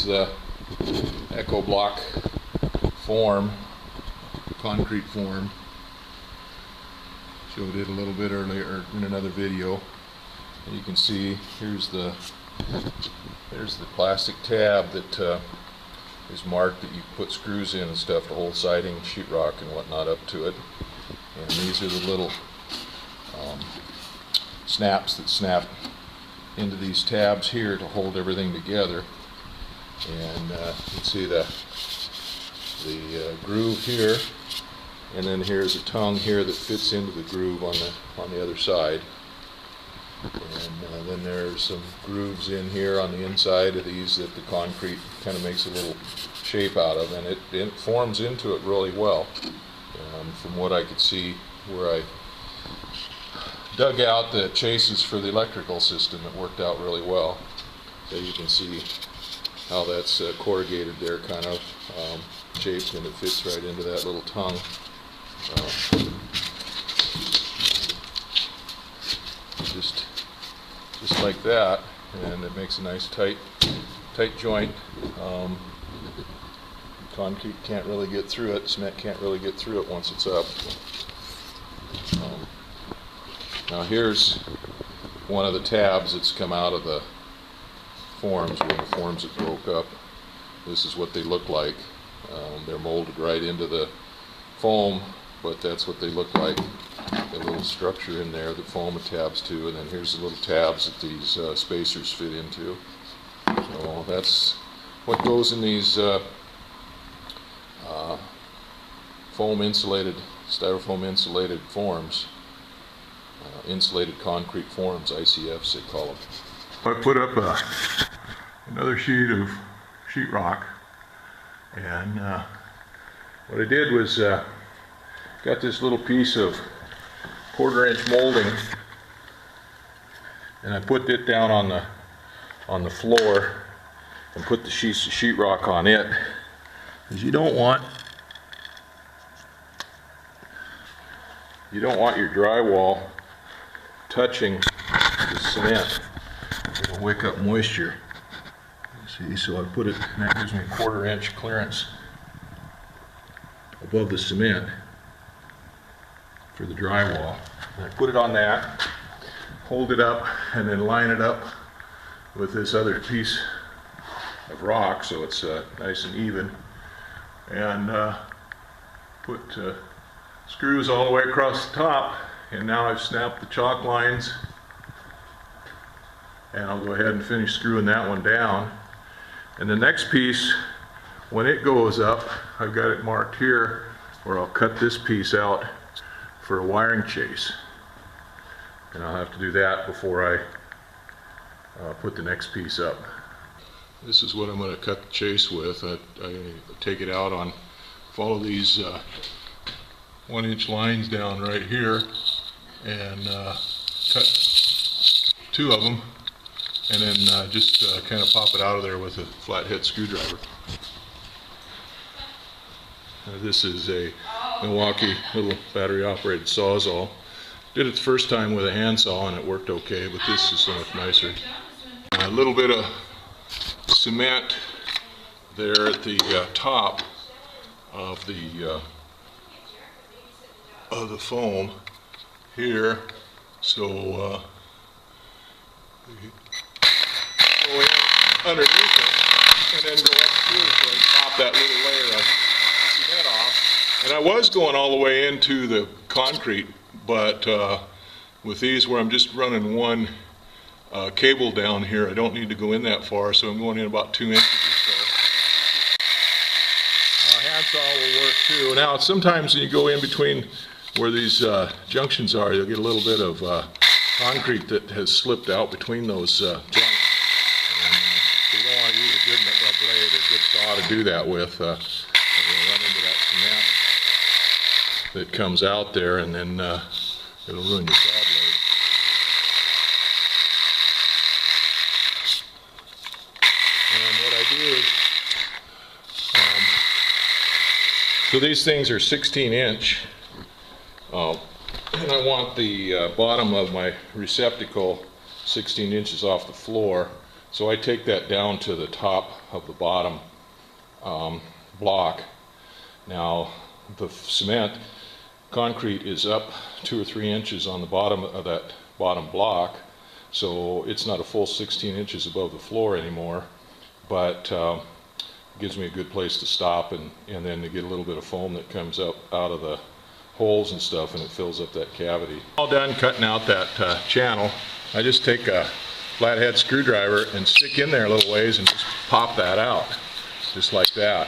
the Echo Block form, concrete form. Showed it a little bit earlier in another video. And you can see there's the plastic tab that is marked that you put screws in and stuff to hold siding, sheetrock, and whatnot up to it. And these are the little snaps that snap into these tabs here to hold everything together. And you can see the groove here, and then here's a tongue here that fits into the groove on the other side. And then there's some grooves in here on the inside of these that the concrete kind of makes a little shape out of, and it forms into it really well. From what I could see where I dug out the chases for the electrical system, it worked out really well. So you can see how that's corrugated there, kind of shaped, and it fits right into that little tongue. Just like that, and it makes a nice tight joint. Concrete can't really get through it, cement can't really get through it once it's up. Now here's one of the tabs that's come out of the forms, when the forms that broke up. This is what they look like. They're molded right into the foam, but that's what they look like. A little structure in there that foam tabs to, and then here's the little tabs that these spacers fit into. So that's what goes in these styrofoam insulated forms, insulated concrete forms, ICFs they call them. I put up another sheet of sheetrock, and what I did was got this little piece of 1/4-inch molding, and I put it down on the floor and put the sheets of sheetrock on it, because you don't want your drywall touching the cement. It'll wick up moisture. See, so I put it, and that gives me a 1/4-inch clearance above the cement for the drywall. And I put it on that, hold it up, and then line it up with this other piece of rock so it's nice and even, and put screws all the way across the top. And now I've snapped the chalk lines, and I'll go ahead and finish screwing that one down. And the next piece, when it goes up, I've got it marked here where I'll cut this piece out for a wiring chase, and I'll have to do that before I put the next piece up. This is what I'm going to cut the chase with. I take it out on, follow these 1-inch lines down right here, and cut 2 of them, and then just kind of pop it out of there with a flathead screwdriver. This is a Milwaukee little battery operated sawzall. Did it the first time with a handsaw and it worked okay, but this is so much nicer. A little bit of cement there at the top of the foam here, so go in underneath it and then go up through it and pop that little layer of cement off. And I was going all the way into the concrete, but with these, where I'm just running one cable down here, I don't need to go in that far, so I'm going in about 2 inches or so. Handsaw will work too. Now sometimes when you go in between where these junctions are, you'll get a little bit of concrete that has slipped out between those joints. So you don't want to use a good blade or a good saw to do that with. You'll run into that cement that comes out there, and then it'll ruin your saw blade. And what I do is, so these things are 16-inch. And I want the bottom of my receptacle 16 inches off the floor. So I take that down to the top of the bottom block. Now the cement concrete is up 2 or 3 inches on the bottom of that bottom block, so it's not a full 16 inches above the floor anymore, but gives me a good place to stop, and then to get a little bit of foam that comes up out of the holes and stuff, and it fills up that cavity. All done cutting out that channel. I just take a flathead screwdriver and stick in there a little ways and just pop that out, just like that.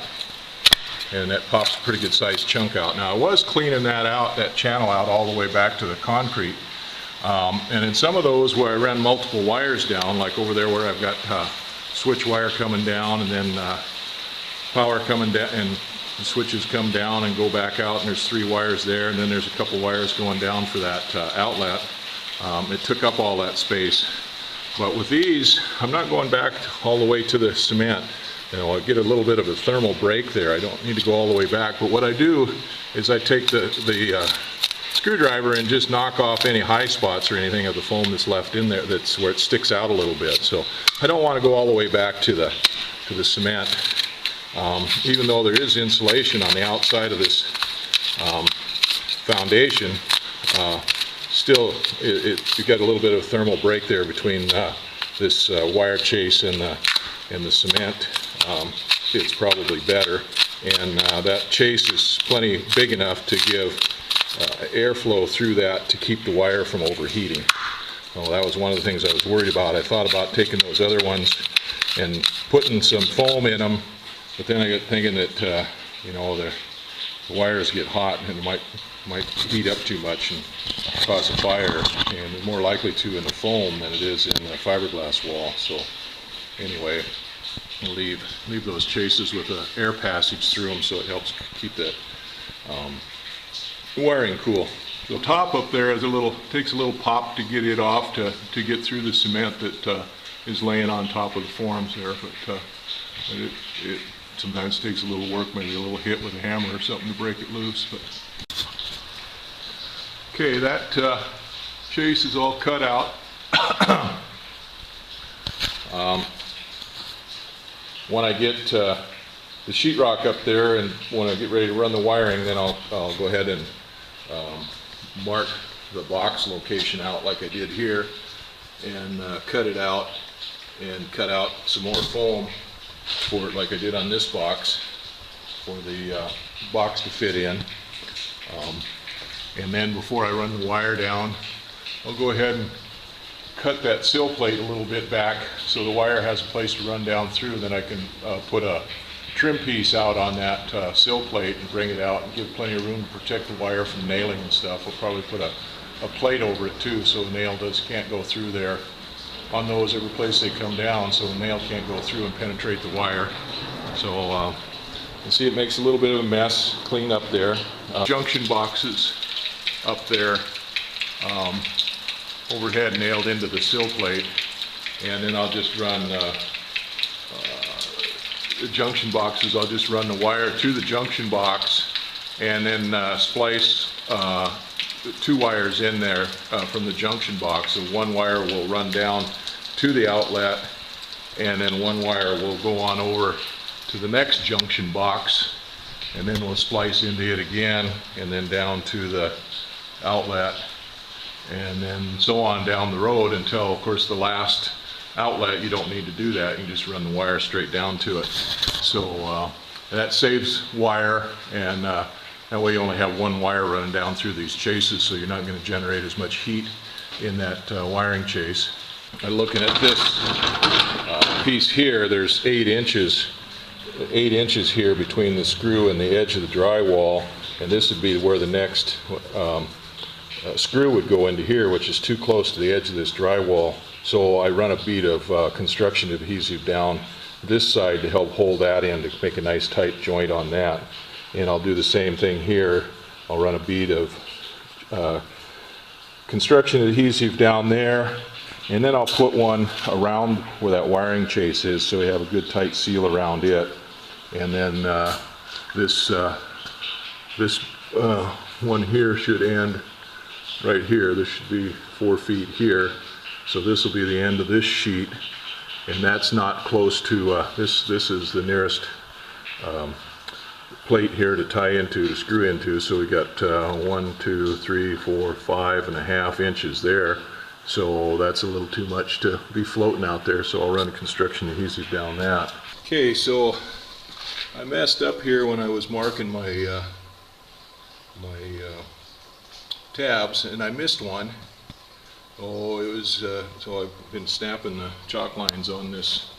And that pops a pretty good sized chunk out. Now I was cleaning that out, that channel out, all the way back to the concrete. And in some of those where I ran multiple wires down, like over there where I've got switch wire coming down, and then power coming down, and the switches come down and go back out, and there's 3 wires there, and then there's a couple wires going down for that outlet. It took up all that space. But with these, I'm not going back all the way to the cement. You know, I get a little bit of a thermal break there. I don't need to go all the way back, but what I do is I take the screwdriver and just knock off any high spots or anything of the foam that's left in there, that's where it sticks out a little bit. So I don't want to go all the way back to the cement. Even though there is insulation on the outside of this foundation, still you got a little bit of thermal break there between this wire chase and the cement. It's probably better, and that chase is plenty big enough to give airflow through that to keep the wire from overheating. Well, that was one of the things I was worried about. I thought about taking those other ones and putting some foam in them, but then I got thinking that you know, the wires get hot and it might heat up too much and cause a fire, and it's more likely to in the foam than it is in the fiberglass wall. So anyway, I'll leave those chases with an air passage through them, so it helps keep that wiring cool. The top up there is takes a little pop to get it off, to get through the cement that is laying on top of the forms there. But it sometimes takes a little work, maybe a little hit with a hammer or something to break it loose. But okay, that chase is all cut out. When I get the sheetrock up there, and when I get ready to run the wiring, then I'll go ahead and mark the box location out like I did here, and cut it out, and cut out some more foam for it like I did on this box, for the box to fit in. And then before I run the wire down, I'll go ahead and cut that sill plate a little bit back so the wire has a place to run down through. Then I can put a trim piece out on that sill plate and bring it out and give plenty of room to protect the wire from nailing and stuff. I'll probably put a plate over it too, so the nail can't go through there. On those, every place they come down, so the nail can't go through and penetrate the wire. So you see, it makes a little bit of a mess. Clean up there. Junction boxes up there, overhead, nailed into the sill plate, and then I'll just run the junction boxes. I'll just run the wire through the junction box, and then splice 2 wires in there from the junction box. So 1 wire will run down to the outlet, and then 1 wire will go on over to the next junction box, and then we'll splice into it again, and then down to the outlet, and then so on down the road until, of course, the last outlet. You don't need to do that. You can just run the wire straight down to it. So that saves wire, and that way you only have 1 wire running down through these chases, so you're not going to generate as much heat in that wiring chase. Looking at this piece here, there's 8 inches here between the screw and the edge of the drywall, and this would be where the next screw would go into here, which is too close to the edge of this drywall. So I run a bead of construction adhesive down this side to help hold that in, to make a nice tight joint on that. And I'll do the same thing here. I'll run a bead of construction adhesive down there, and then I'll put one around where that wiring chase is, so we have a good tight seal around it. And then this one here should end right here. This should be 4 feet here. So this will be the end of this sheet, and that's not close to, this is the nearest plate here to tie into, to screw into, so we got 1, 2, 3, 4, 5.5 inches there. So that's a little too much to be floating out there, so I'll run a construction adhesive down that. Okay, so I messed up here when I was marking my tabs, and I missed one. Oh, it was, so I've been snapping the chalk lines on this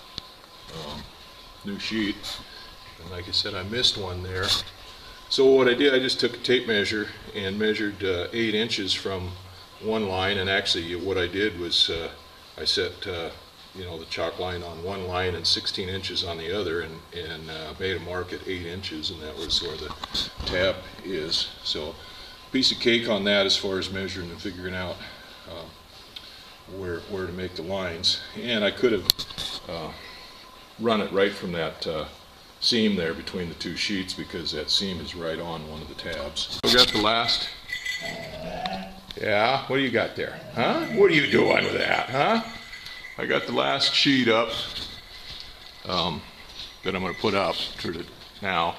new sheet, and like I said, I missed one there. So what I did, I just took a tape measure and measured 8 inches from one line, and actually what I did was I set you know, the chalk line on one line and 16 inches on the other, and made a mark at 8 inches, and that was where the tab is. So piece of cake on that as far as measuring and figuring out where to make the lines. And I could have run it right from that seam there between the two sheets, because that seam is right on one of the tabs. We got the last. Yeah, what do you got there? Huh? What are you doing with that, huh? I got the last sheet up that I'm going to put up now.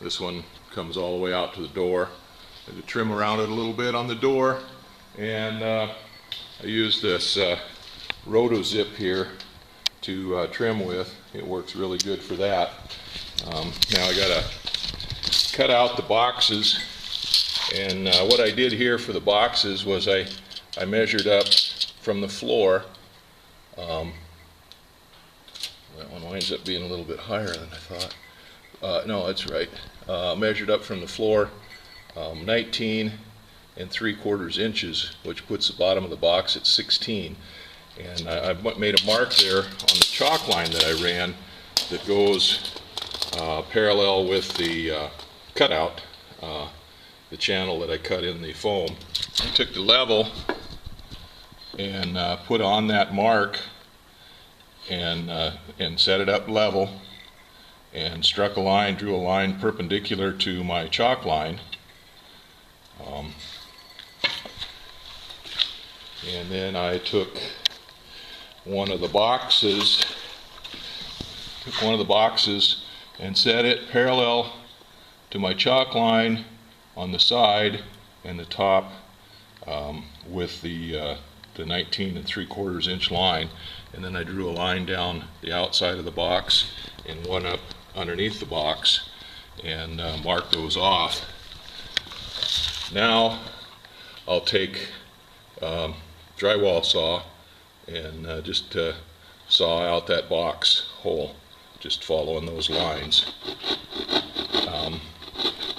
This one comes all the way out to the door. I had to trim around it a little bit on the door, and I used this roto zip here to trim with. It works really good for that. Now I got to cut out the boxes. And what I did here for the boxes was I measured up from the floor. That one winds up being a little bit higher than I thought. No, that's right. Measured up from the floor 19 3/4 inches, which puts the bottom of the box at 16. And I made a mark there on the chalk line that I ran that goes parallel with the cutout. The channel that I cut in the foam. I took the level and put on that mark and set it up level, and struck a line, drew a line perpendicular to my chalk line, and then I took one of the boxes and set it parallel to my chalk line on the side and the top, with the 19 3/4 inch line, and then I drew a line down the outside of the box and one up underneath the box, and marked those off. Now I'll take drywall saw and just saw out that box hole, just following those lines.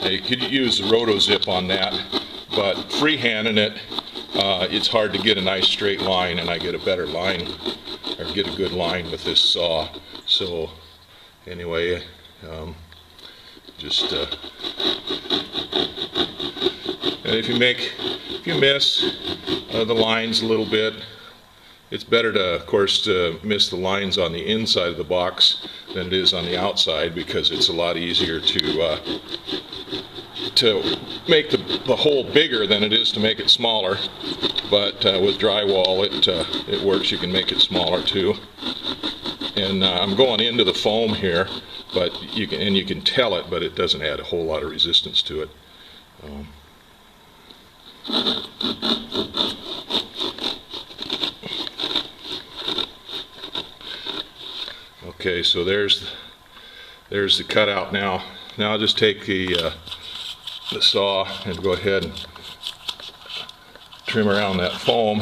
You could use the roto zip on that, but freehanding it, it's hard to get a nice straight line, and I get a better line, or get a good line with this saw. So anyway, just and if you miss the lines a little bit, it's better to, of course, to miss the lines on the inside of the box than it is on the outside, because it's a lot easier to make the hole bigger than it is to make it smaller. But with drywall, it works. You can make it smaller too. And I'm going into the foam here, but you can tell it, but it doesn't add a whole lot of resistance to it. Okay, so there's the cutout now. Now I'll just take the saw and go ahead and trim around that foam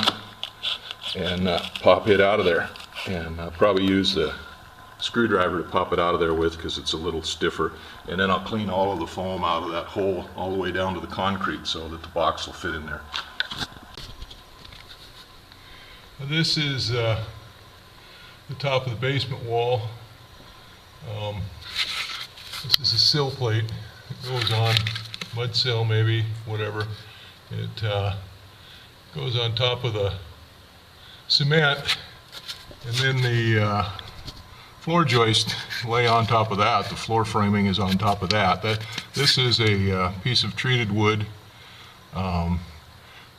and pop it out of there. And I'll probably use the screwdriver to pop it out of there with, because it's a little stiffer. And then I'll clean all of the foam out of that hole all the way down to the concrete so that the box will fit in there. This is the top of the basement wall. This is a sill plate that goes on, mud sill maybe, whatever. It goes on top of the cement, and then the floor joist lay on top of that. The floor framing is on top of that. This is a piece of treated wood. I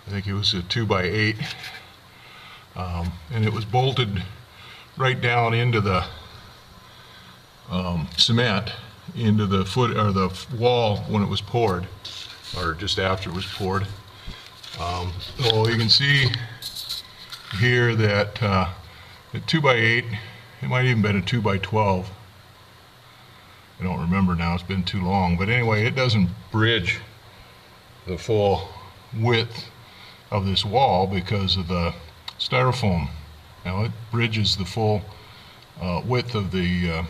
think it was a 2x8, and it was bolted right down into the cement, into the foot or the wall when it was poured, or just after it was poured. So you can see here that the 2x8, it might even been a 2x12. I don't remember now, it's been too long. But anyway, it doesn't bridge the full width of this wall because of the styrofoam. Now it bridges the full width of the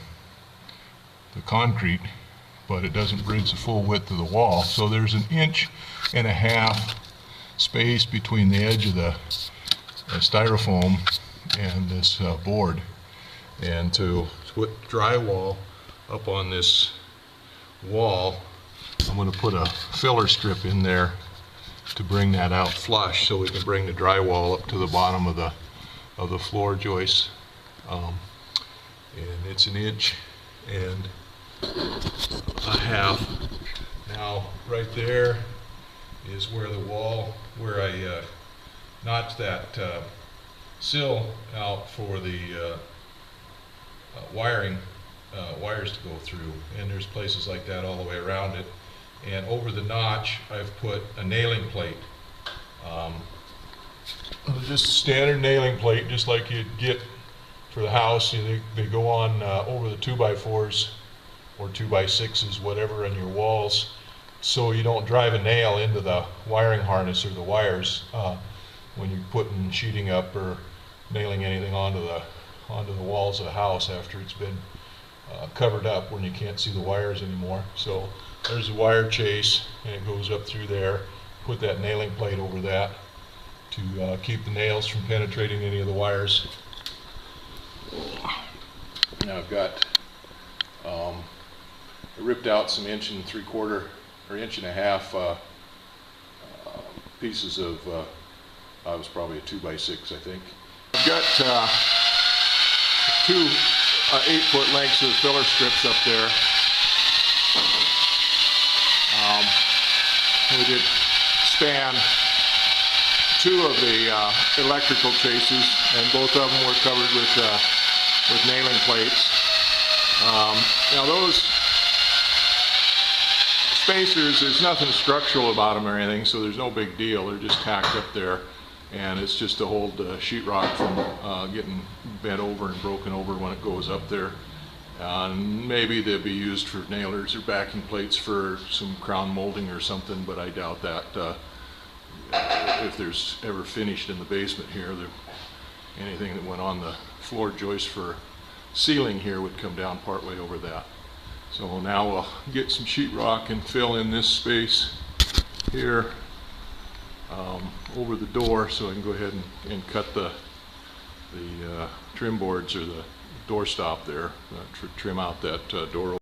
concrete, but it doesn't bridge the full width of the wall. So there's 1.5 inches space between the edge of the styrofoam and this board. And to put drywall up on this wall, I'm going to put a filler strip in there to bring that out flush, so we can bring the drywall up to the bottom of the floor joist. And it's 1.5 inches. Now right there is where the wall, where I notched that sill out for the wires to go through, and there's places like that all the way around it. And over the notch I've put a nailing plate, just a standard nailing plate, just like you'd get for the house. They go on over the 2x4s or 2x6s, whatever, in your walls, so you don't drive a nail into the wiring harness or the wires when you're putting sheeting up or nailing anything onto the walls of the house after it's been covered up, when you can't see the wires anymore. So there's a wire chase, and it goes up through there. Put that nailing plate over that to keep the nails from penetrating any of the wires. Now I've got I ripped out some 1 3/4 or 1.5 inch pieces of it was probably a 2x6, I think. I've got 2 8-foot lengths of filler strips up there. We did span 2 of the electrical chases, and both of them were covered with nailing plates. Now those spacers, there's nothing structural about them or anything, so there's no big deal. They're just tacked up there, and it's just to hold the sheetrock from getting bent over and broken over when it goes up there. Maybe they'll be used for nailers or backing plates for some crown molding or something, but I doubt that. If there's ever finished in the basement here, anything that went on the floor joist for ceiling here would come down partway over that. So now we'll get some sheetrock and fill in this space here over the door, so I can go ahead and cut the trim boards or the door stop there, trim out that door.